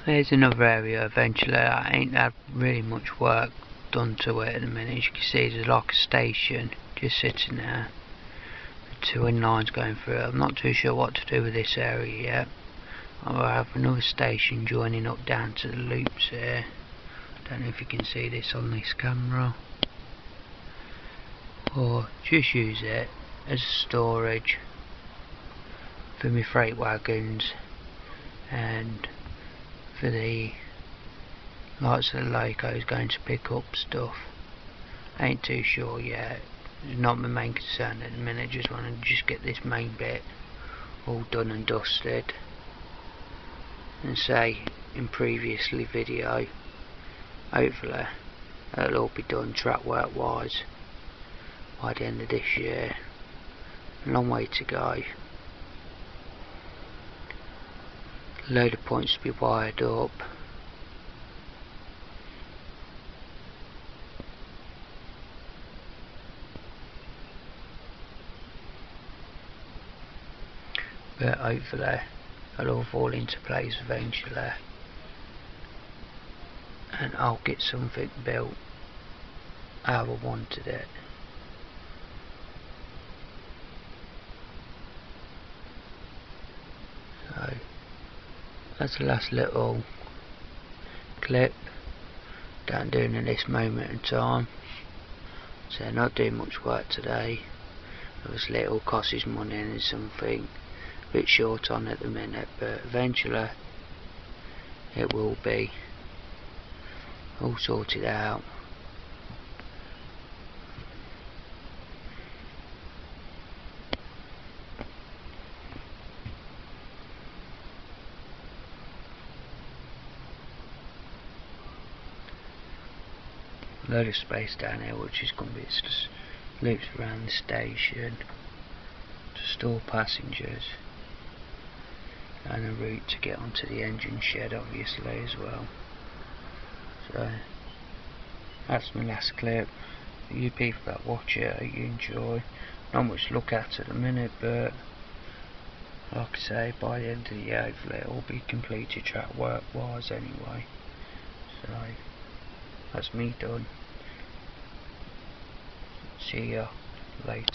There's another area eventually. I ain't had really much work done to it at the minute. As you can see, there's like a station just sitting there. The two in lines going through it. I'm not too sure what to do with this area yet. I'll have another station joining up down to the loops here. Don't know if you can see this on this camera. Or just use it as storage for my freight wagons and for the lights of the locos going to pick up stuff. Ain't too sure yet. It's not my main concern at the minute. Just want to get this main bit all done and dusted. And say in previously video, hopefully it'll all be done track work wise by the end of this year. A long way to go. A load of points to be wired up. But hopefully it'll all fall into place eventually, and I'll get something built how I wanted it. So that's the last little clip that I'm doing at this moment in time. So not doing much work today. Obviously it all costs us money and it's something a bit short on at the minute, but eventually it will be all sorted out. A load of space down here which is going to be just loops around the station to store passengers, and a route to get onto the engine shed obviously as well. So that's my last clip. For you people that watch it, I hope you enjoy. Not much to look at the minute, but like I say, by the end of the year hopefully it will be completed track work wise anyway. So that's me done. See ya later.